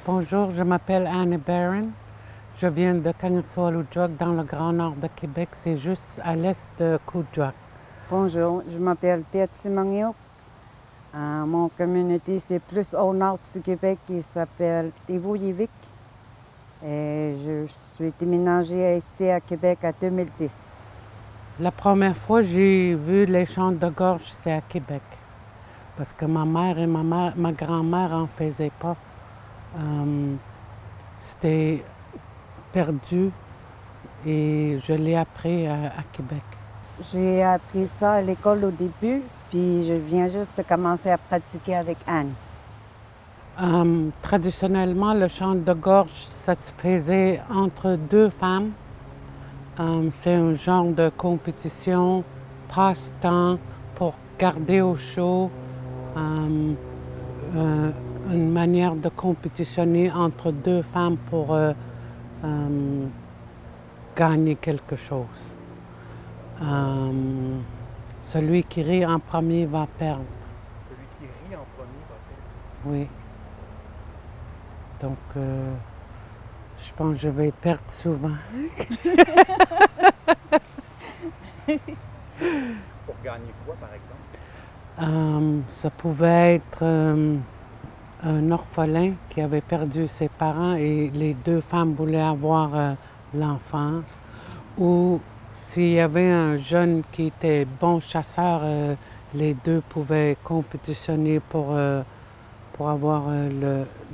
Bonjour, je m'appelle Anne Barron. Je viens de Kanyaksua-Lutjok dans le Grand Nord de Québec. C'est juste à l'est de Coudjoc. Bonjour, je m'appelle Piet Mangio. Mon communauté, c'est plus au nord du Québec, qui s'appelle Tévouyévic. Et je suis déménagée ici à Québec en 2010. La première fois que j'ai vu les chants de gorge, c'est à Québec. Parce que ma mère et ma grand-mère n'en faisaient pas. C'était perdu et je l'ai appris à Québec. J'ai appris ça à l'école au début, puis je viens juste de commencer à pratiquer avec Anne. Traditionnellement, le chant de gorge, ça se faisait entre deux femmes. C'est un genre de compétition, passe-temps pour garder au chaud, une manière de compétitionner entre deux femmes pour gagner quelque chose. Celui qui rit en premier va perdre. Celui qui rit en premier va perdre. Oui. Donc, je pense que je vais perdre souvent. Pour gagner quoi, par exemple? Ça pouvait être un orphelin qui avait perdu ses parents et les deux femmes voulaient avoir l'enfant. Ou s'il y avait un jeune qui était bon chasseur, les deux pouvaient compétitionner pour avoir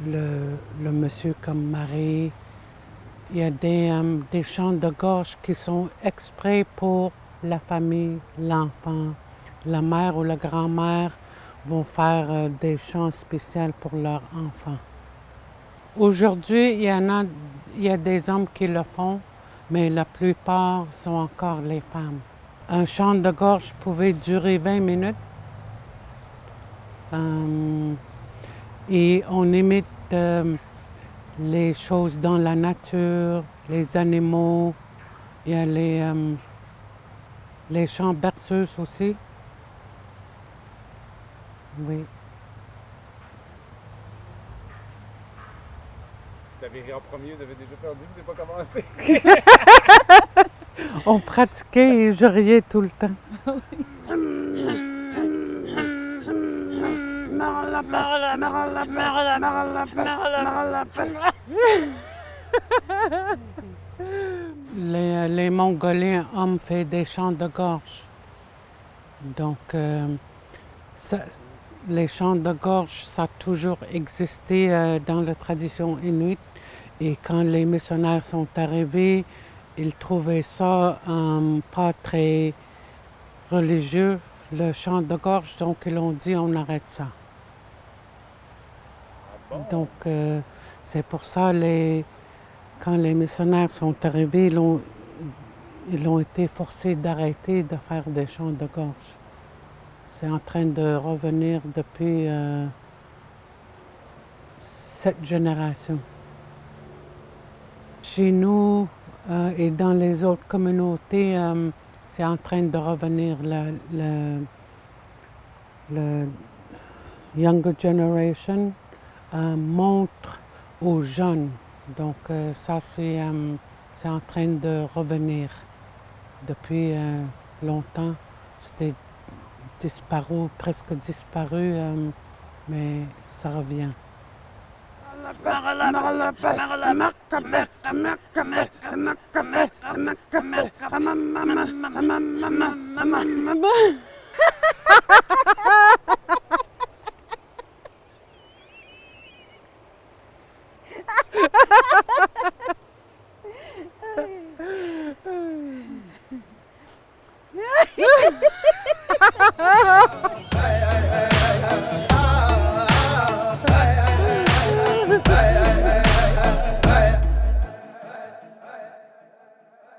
le monsieur comme mari. Il y a des chants de gorge qui sont exprès pour la famille, l'enfant. La mère ou la grand-mère vont faire des chants spéciaux pour leur enfant. Aujourd'hui, il y a des hommes qui le font, mais la plupart sont encore les femmes. Un chant de gorge pouvait durer 20 minutes. Et on imite les choses dans la nature, les animaux. Il y a les chants berceuses aussi. Oui. Vous avez ri en premier, vous avez déjà perdu, vous n'avez pas commencé. On pratiquait et je riais tout le temps. Les Mongoliens hommes font des chants de gorge. Donc, les chants de gorge, ça a toujours existé dans la tradition inuite. Et quand les missionnaires sont arrivés, ils trouvaient ça pas très religieux, le chant de gorge, donc ils ont dit on arrête ça. Ah bon? Donc, c'est pour ça, quand les missionnaires sont arrivés, ils ont été forcés d'arrêter de faire des chants de gorge. C'est en train de revenir depuis 7 générations. Chez nous et dans les autres communautés, c'est en train de revenir. Le younger generation montre aux jeunes. Donc ça, c'est en train de revenir. Depuis longtemps, c'était disparu, presque disparu, mais ça revient.